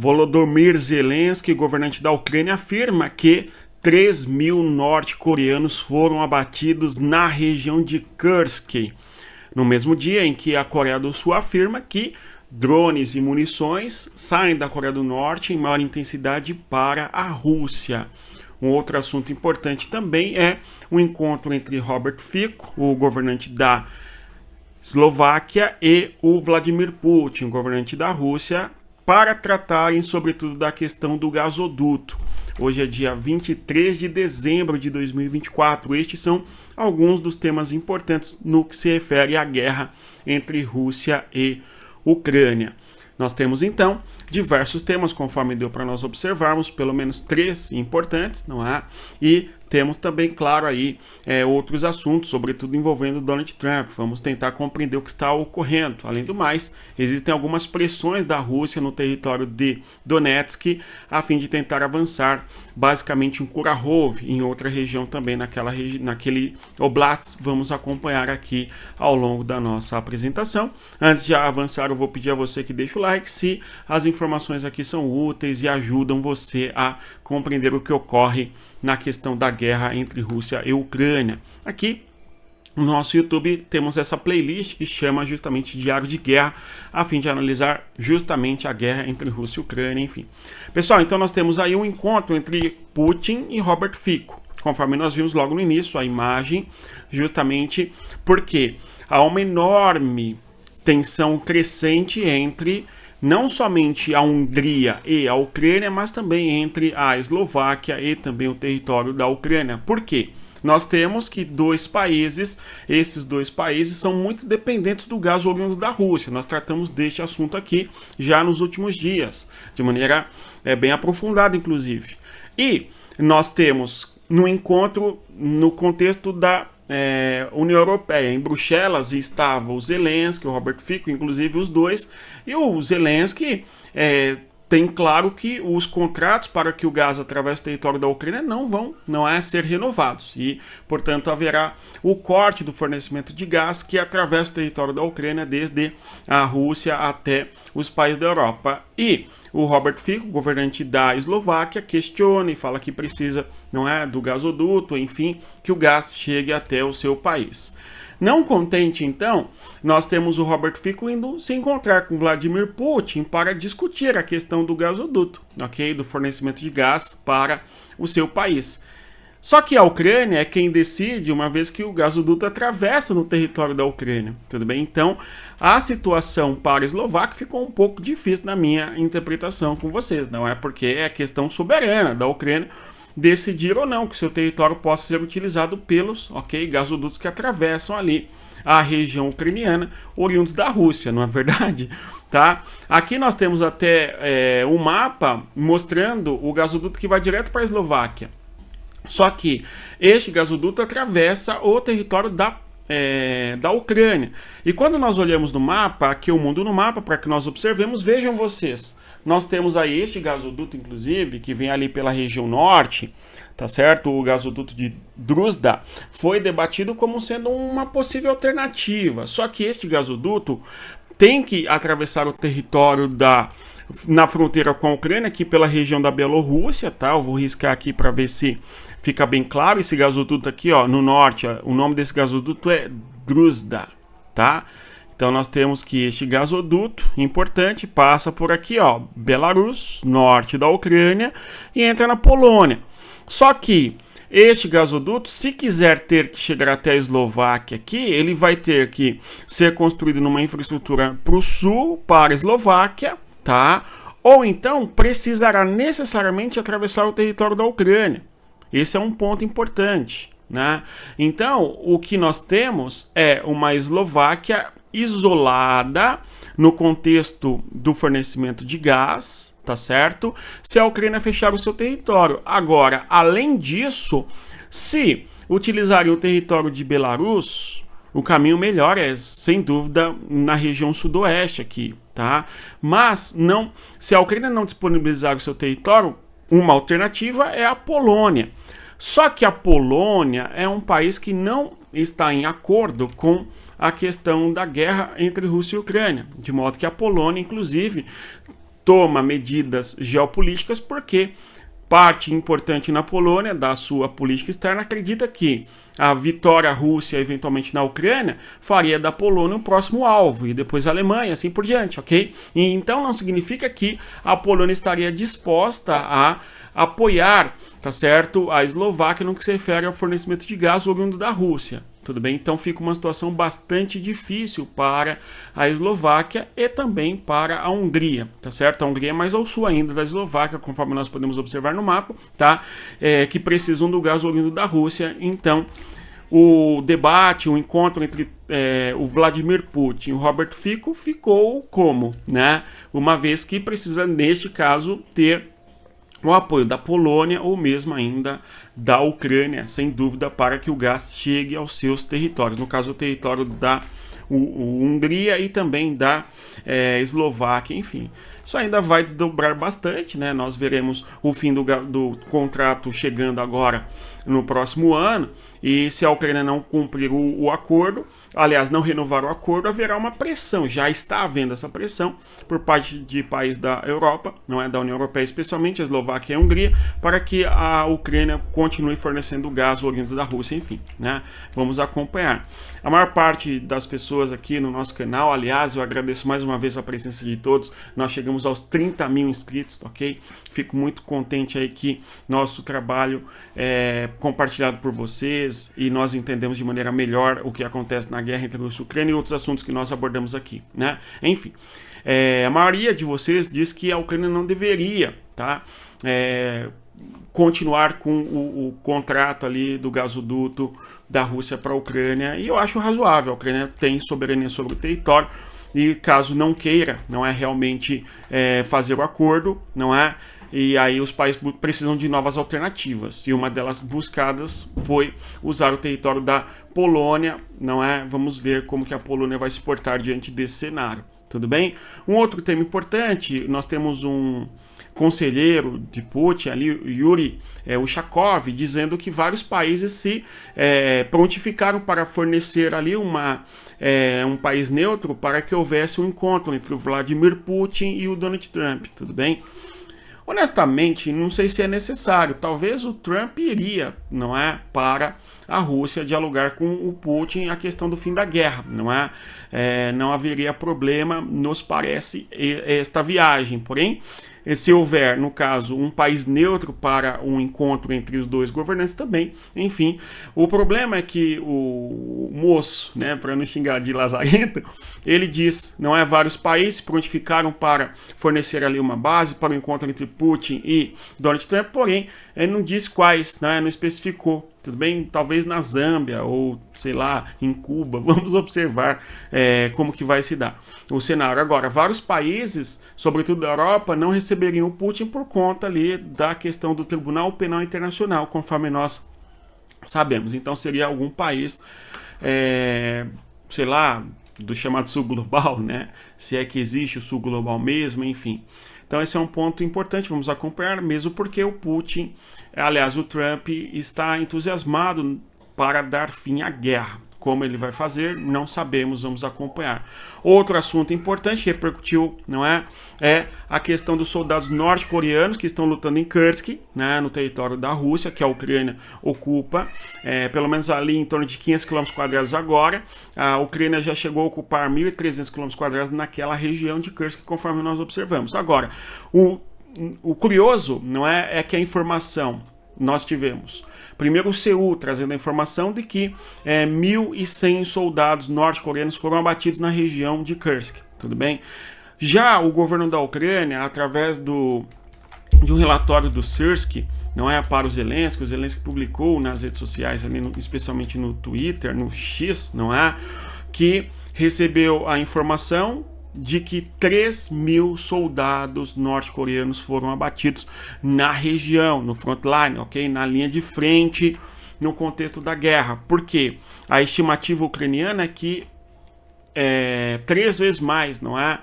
Volodymyr Zelensky, governante da Ucrânia, afirma que 3.000 norte-coreanos foram abatidos na região de Kursk, no mesmo dia em que a Coreia do Sul afirma que drones e munições saem da Coreia do Norte em maior intensidade para a Rússia. Um outro assunto importante também é o encontro entre Robert Fico, o governante da Eslováquia, e o Vladimir Putin, governante da Rússia, para tratarem sobretudo da questão do gasoduto. Hoje é dia 23 de dezembro de 2024. Estes são alguns dos temas importantes no que se refere à guerra entre Rússia e Ucrânia. Nós temos então diversos temas, conforme deu para nós observarmos, pelo menos 3 importantes, não é? E temos também, claro, aí outros assuntos, sobretudo envolvendo Donald Trump. Vamos tentar compreender o que está ocorrendo. Além do mais, existem algumas pressões da Rússia no território de Donetsk, a fim de tentar avançar basicamente em Kurakhov, em outra região também, naquele oblast. Vamos acompanhar aqui ao longo da nossa apresentação. Antes de avançar, eu vou pedir a você que deixe o like se as informações aqui são úteis e ajudam você a compreender o que ocorre na questão da guerra entre Rússia e Ucrânia. Aqui no nosso YouTube temos essa playlist que chama justamente Diário de Guerra, a fim de analisar justamente a guerra entre Rússia e Ucrânia, enfim. Pessoal, então nós temos aí um encontro entre Putin e Robert Fico, conforme nós vimos logo no início, a imagem, justamente porque há uma enorme tensão crescente entre não somente a Hungria e a Ucrânia, mas também entre a Eslováquia e também o território da Ucrânia. Por quê? Nós temos que esses dois países são muito dependentes do gás oriundo da Rússia. Nós tratamos deste assunto aqui já nos últimos dias, de maneira bem aprofundada, inclusive. E nós temos no encontro, no contexto da União Europeia, em Bruxelas, estava o Zelensky, o Robert Fico, inclusive os dois, e o Zelensky tem claro que os contratos para que o gás atravesse o território da Ucrânia não vão ser renovados e, portanto, haverá o corte do fornecimento de gás que atravessa o território da Ucrânia desde a Rússia até os países da Europa. E o Robert Fico, governante da Eslováquia, questiona e fala que precisa, do gasoduto, enfim, que o gás chegue até o seu país. Não contente, então, nós temos o Robert Fico indo se encontrar com Vladimir Putin para discutir a questão do gasoduto, ok? Do fornecimento de gás para o seu país. Só que a Ucrânia é quem decide, uma vez que o gasoduto atravessa no território da Ucrânia, tudo bem? Então, a situação para a Eslováquia ficou um pouco difícil na minha interpretação com vocês, não é? Porque é questão soberana da Ucrânia decidir ou não que seu território possa ser utilizado pelos gasodutos que atravessam ali a região ucraniana, oriundos da Rússia, não é verdade? Tá? Aqui nós temos até um mapa mostrando o gasoduto que vai direto para a Eslováquia. Só que este gasoduto atravessa o território da Ucrânia. E quando nós olhamos no mapa, aqui o mundo no mapa, para que nós observemos, vejam vocês, nós temos aí este gasoduto, inclusive, que vem ali pela região norte, tá certo? O gasoduto de Druzhda foi debatido como sendo uma possível alternativa. Só que este gasoduto tem que atravessar o território na fronteira com a Ucrânia, aqui pela região da Bielorrússia, tá? Eu vou riscar aqui para ver se fica bem claro. Esse gasoduto aqui, ó, no norte, o nome desse gasoduto é Druzhda, tá? Então nós temos que este gasoduto importante passa por aqui, ó, Belarus, norte da Ucrânia, e entra na Polônia. Só que este gasoduto, se quiser ter que chegar até a Eslováquia aqui, ele vai ter que ser construído numa infraestrutura para o sul, para a Eslováquia, tá? Ou então precisará necessariamente atravessar o território da Ucrânia. Esse é um ponto importante, né? Então, o que nós temos é uma Eslováquia isolada no contexto do fornecimento de gás, tá certo? Se a Ucrânia fechar o seu território. Agora, além disso, se utilizarem o território de Belarus, o caminho melhor é, sem dúvida, na região sudoeste aqui, tá? Mas não, se a Ucrânia não disponibilizar o seu território, uma alternativa é a Polônia. Só que a Polônia é um país que não está em acordo com a questão da guerra entre Rússia e Ucrânia, de modo que a Polônia, inclusive, toma medidas geopolíticas porque parte importante na Polônia, da sua política externa, acredita que a vitória russa, eventualmente na Ucrânia, faria da Polônia o próximo alvo, e depois a Alemanha, assim por diante, ok? E então não significa que a Polônia estaria disposta a apoiar, tá certo, a Eslováquia no que se refere ao fornecimento de gás oriundo da Rússia. Tudo bem? Então fica uma situação bastante difícil para a Eslováquia e também para a Hungria, tá certo? A Hungria é mais ao sul ainda da Eslováquia, conforme nós podemos observar no mapa, tá? Que precisam do gás oriundo da Rússia. Então, o debate, o encontro entre o Vladimir Putin e o Robert Fico ficou como, né? Uma vez que precisa, neste caso, ter o apoio da Polônia ou mesmo ainda da Ucrânia, sem dúvida, para que o gás chegue aos seus territórios. No caso, o território da Hungria e também da Eslováquia, enfim. Isso ainda vai desdobrar bastante, né? Nós veremos o fim do contrato chegando agora no próximo ano, e se a Ucrânia não cumprir o acordo, aliás, não renovar o acordo, haverá uma pressão, já está havendo essa pressão por parte de países da Europa, não é da União Europeia especialmente, a Eslováquia e a Hungria, para que a Ucrânia continue fornecendo gás oriundo da Rússia, enfim, né? Vamos acompanhar. A maior parte das pessoas aqui no nosso canal, aliás, eu agradeço mais uma vez a presença de todos, nós chegamos aos 30 mil inscritos, ok? Fico muito contente aí que nosso trabalho é compartilhado por vocês e nós entendemos de maneira melhor o que acontece na guerra entre a Rússia e a Ucrânia e outros assuntos que nós abordamos aqui, né? Enfim, a maioria de vocês diz que a Ucrânia não deveria, tá? Continuar com o contrato ali do gasoduto da Rússia para a Ucrânia, e eu acho razoável. A Ucrânia tem soberania sobre o território e caso não queira, não é realmente fazer o acordo, não é? E aí os países precisam de novas alternativas, e uma delas buscadas foi usar o território da Polônia, não é? Vamos ver como que a Polônia vai se portar diante desse cenário, tudo bem? Um outro tema importante, nós temos um conselheiro de Putin ali, Yuri Ushakov, dizendo que vários países se prontificaram para fornecer ali um país neutro para que houvesse um encontro entre o Vladimir Putin e o Donald Trump, tudo bem? Honestamente, não sei se é necessário. Talvez o Trump iria, não é, para a Rússia dialogar com o Putin a questão do fim da guerra, não é? Não haveria problema, nos parece, esta viagem. Porém, se houver, no caso, um país neutro para um encontro entre os dois governantes também, enfim, o problema é que o moço, né, para não xingar de lazarento, ele diz, não é, vários países se prontificaram para fornecer ali uma base para o encontro entre Putin e Donald Trump, porém, ele não diz quais, né, não especificou. Tudo bem? Talvez na Zâmbia ou, sei lá, em Cuba. Vamos observar como que vai se dar o cenário. Agora, vários países, sobretudo da Europa, não receberiam o Putin por conta ali da questão do Tribunal Penal Internacional, conforme nós sabemos. Então, seria algum país, sei lá, do chamado Sul Global, né? Se é que existe o Sul Global mesmo, enfim. Então esse é um ponto importante, vamos acompanhar, mesmo porque o Putin, aliás, o Trump está entusiasmado para dar fim à guerra. Como ele vai fazer, não sabemos, vamos acompanhar. Outro assunto importante que repercutiu, não é a questão dos soldados norte-coreanos que estão lutando em Kursk, né, no território da Rússia, que a Ucrânia ocupa, pelo menos ali em torno de 500 km² agora. A Ucrânia já chegou a ocupar 1.300 km² naquela região de Kursk, conforme nós observamos. Agora, o curioso, não é que a informação nós tivemos... Primeiro o Seul trazendo a informação de que 1.100 soldados norte-coreanos foram abatidos na região de Kursk, tudo bem? Já o governo da Ucrânia, através de um relatório do Sirski, não é, para o Zelensky publicou nas redes sociais, ali especialmente no Twitter, no X, não é, que recebeu a informação de que 3.000 soldados norte-coreanos foram abatidos na região, no frontline, ok? Na linha de frente, no contexto da guerra. Por quê? A estimativa ucraniana é que 3 vezes mais, não é?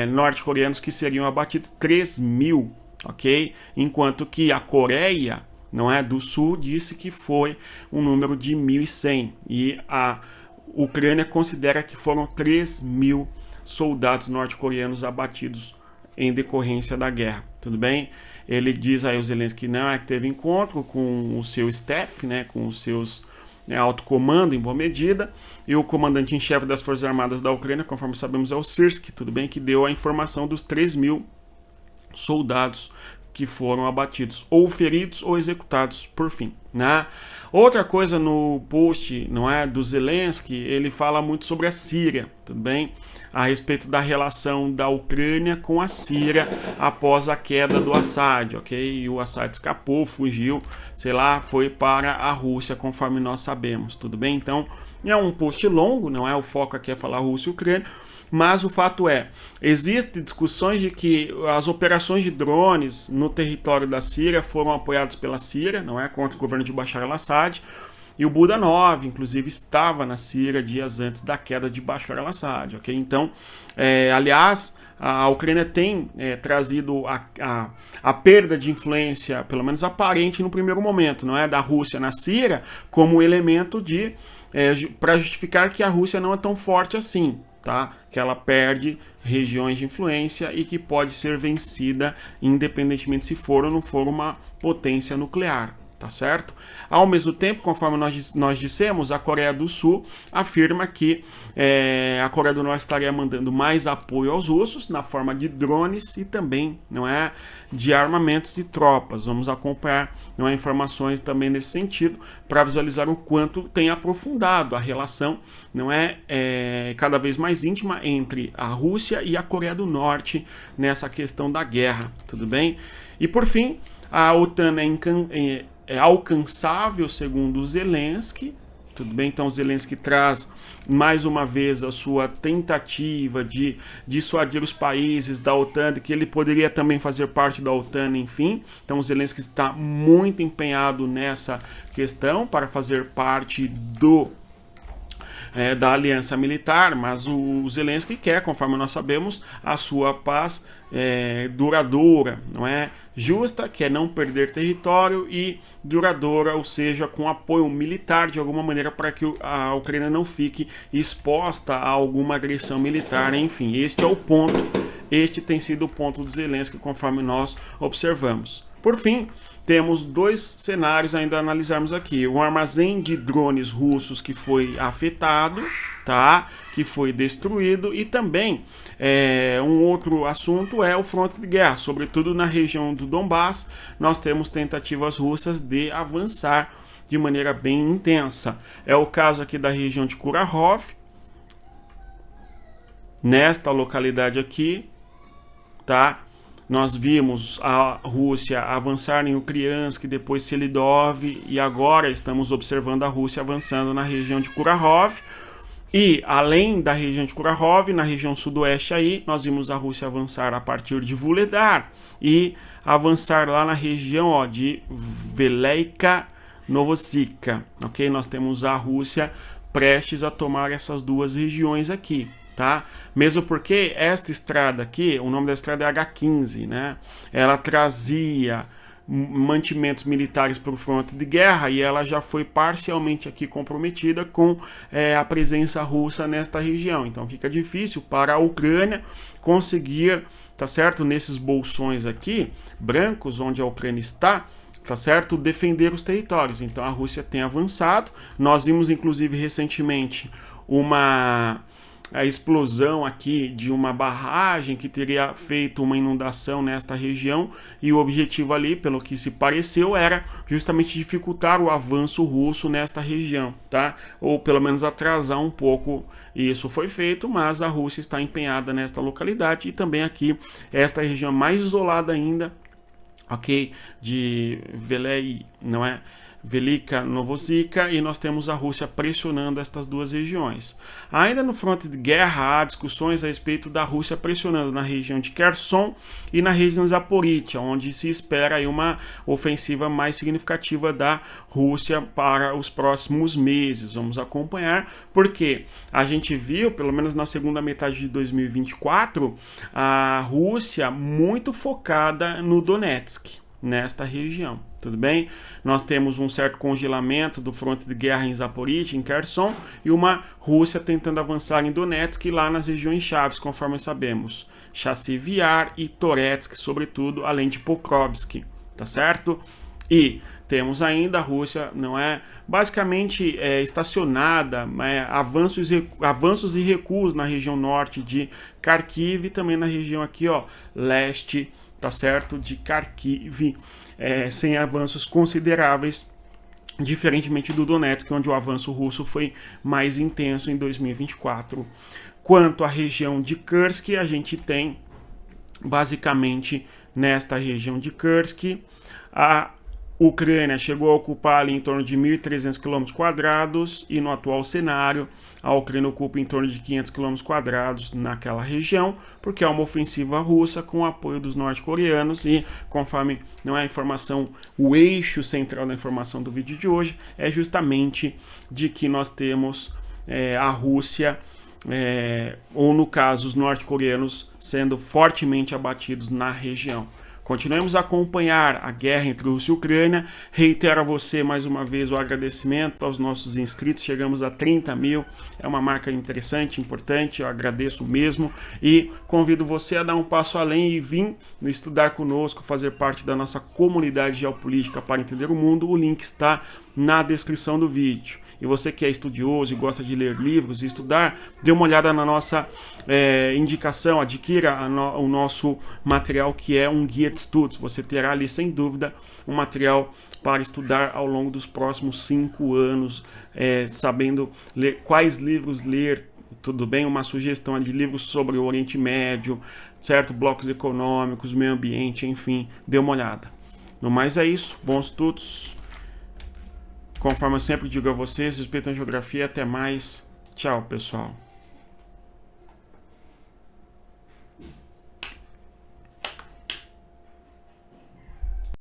Norte-coreanos que seriam abatidos, 3.000, ok? Enquanto que a Coreia, não é, do Sul disse que foi um número de 1.100 e a Ucrânia considera que foram 3.000 soldados norte-coreanos abatidos em decorrência da guerra, tudo bem? Ele diz aí o Zelensky não, que teve encontro com o seu staff, né, com os seus alto comando em boa medida, e o comandante em chefe das Forças Armadas da Ucrânia, conforme sabemos, é o Syrskyi, tudo bem, que deu a informação dos 3.000 soldados que foram abatidos, ou feridos ou executados por fim, né? Outra coisa no post, não é, do Zelensky, ele fala muito sobre a Síria, tudo bem? A respeito da relação da Ucrânia com a Síria após a queda do Assad, ok? E o Assad escapou, fugiu, sei lá, foi para a Rússia, conforme nós sabemos, tudo bem? Então, é um post longo, não é? O foco aqui é falar Rússia e Ucrânia, mas o fato é, existem discussões de que as operações de drones no território da Síria foram apoiadas pela Síria, não é? Contra o governo de Bashar al-Assad, e o Budanov, inclusive, estava na Síria dias antes da queda de Bashar al-Assad, ok? Então, aliás, a Ucrânia tem trazido a perda de influência, pelo menos aparente no primeiro momento, não é, da Rússia na Síria, como elemento de para justificar que a Rússia não é tão forte assim, tá? Que ela perde regiões de influência e que pode ser vencida independentemente se for ou não for uma potência nuclear, tá certo? Ao mesmo tempo, conforme nós dissemos, a Coreia do Sul afirma que a Coreia do Norte estaria mandando mais apoio aos russos na forma de drones e também, não é, de armamentos e tropas. Vamos acompanhar, não é, informações também nesse sentido para visualizar o quanto tem aprofundado a relação, não é, cada vez mais íntima entre a Rússia e a Coreia do Norte nessa questão da guerra, tudo bem? E por fim, a OTAN é alcançável, segundo o Zelensky, tudo bem? Então o Zelensky traz mais uma vez a sua tentativa de dissuadir os países da OTAN, de que ele poderia também fazer parte da OTAN, enfim. Então o Zelensky está muito empenhado nessa questão para fazer parte da aliança militar, mas o Zelensky quer, conforme nós sabemos, a sua paz duradoura, não é? Justa, quer não perder território, e duradoura, ou seja, com apoio militar de alguma maneira para que a Ucrânia não fique exposta a alguma agressão militar, enfim. Este é o ponto, este tem sido o ponto do Zelensky, conforme nós observamos. Por fim, temos dois cenários ainda a analisarmos aqui. O armazém de drones russos que foi afetado, tá? Que foi destruído, e também um outro assunto é o fronte de guerra, sobretudo na região do Donbass. Nós temos tentativas russas de avançar de maneira bem intensa. É o caso aqui da região de Kurakhove, nesta localidade aqui, tá? Nós vimos a Rússia avançar em Ucrânsk, depois Selidov, e agora estamos observando a Rússia avançando na região de Kurakhove. E além da região de Kurakhove, na região sudoeste aí, nós vimos a Rússia avançar a partir de Vuhledar e avançar lá na região de Veleica Novosika, ok? Nós temos a Rússia prestes a tomar essas duas regiões aqui. Tá? Mesmo porque esta estrada aqui, o nome da estrada é H15, né? Ela trazia mantimentos militares para o fronte de guerra e ela já foi parcialmente aqui comprometida com a presença russa nesta região. Então fica difícil para a Ucrânia conseguir, tá certo, nesses bolsões aqui, brancos, onde a Ucrânia está, tá certo, defender os territórios. Então a Rússia tem avançado. Nós vimos inclusive recentemente a explosão aqui de uma barragem que teria feito uma inundação nesta região, e o objetivo ali, pelo que se pareceu, era justamente dificultar o avanço russo nesta região, tá? Ou pelo menos atrasar um pouco. Isso foi feito, mas a Rússia está empenhada nesta localidade, e também aqui, esta região mais isolada ainda, ok? De Veleica Novosika, e nós temos a Rússia pressionando estas duas regiões. Ainda no fronte de guerra, há discussões a respeito da Rússia pressionando na região de Kherson e na região de Zaporizhia, onde se espera aí uma ofensiva mais significativa da Rússia para os próximos meses. Vamos acompanhar, porque a gente viu, pelo menos na segunda metade de 2024, a Rússia muito focada no Donetsk, nesta região. Tudo bem? Nós temos um certo congelamento do fronte de guerra em Zaporizhia, em Kherson, e uma Rússia tentando avançar em Donetsk e lá nas regiões chaves, conforme sabemos. Chassiv Yar e Toretsk, sobretudo, além de Pokrovsk, tá certo? E temos ainda a Rússia, não é, basicamente estacionada, avanços e recuos na região norte de Kharkiv e também na região aqui, ó, leste, tá certo, de Kharkiv, sem avanços consideráveis, diferentemente do Donetsk, onde o avanço russo foi mais intenso em 2024. Quanto à região de Kursk, a gente tem basicamente nesta região de Kursk, a Ucrânia chegou a ocupar ali em torno de 1.300 km² e no atual cenário a Ucrânia ocupa em torno de 500 km² naquela região, porque é uma ofensiva russa com o apoio dos norte-coreanos e, conforme não é a informação, o eixo central da informação do vídeo de hoje é justamente de que nós temos a Rússia, ou no caso os norte-coreanos, sendo fortemente abatidos na região. Continuemos a acompanhar a guerra entre Rússia e Ucrânia. Reitero a você mais uma vez o agradecimento aos nossos inscritos. Chegamos a 30 mil. É uma marca interessante, importante. Eu agradeço mesmo. E convido você a dar um passo além e vir estudar conosco, fazer parte da nossa comunidade geopolítica para entender o mundo. O link está na descrição do vídeo. E você que é estudioso e gosta de ler livros e estudar, dê uma olhada na nossa indicação, adquira o nosso material que é um guia de estudos. Você terá ali, sem dúvida, um material para estudar ao longo dos próximos 5 anos, sabendo ler, quais livros ler, tudo bem? Uma sugestão de livros sobre o Oriente Médio, certo? Blocos econômicos, meio ambiente, enfim, dê uma olhada. No mais é isso, bons estudos. Conforme eu sempre digo a vocês, respeitem a geografia. Até mais. Tchau, pessoal.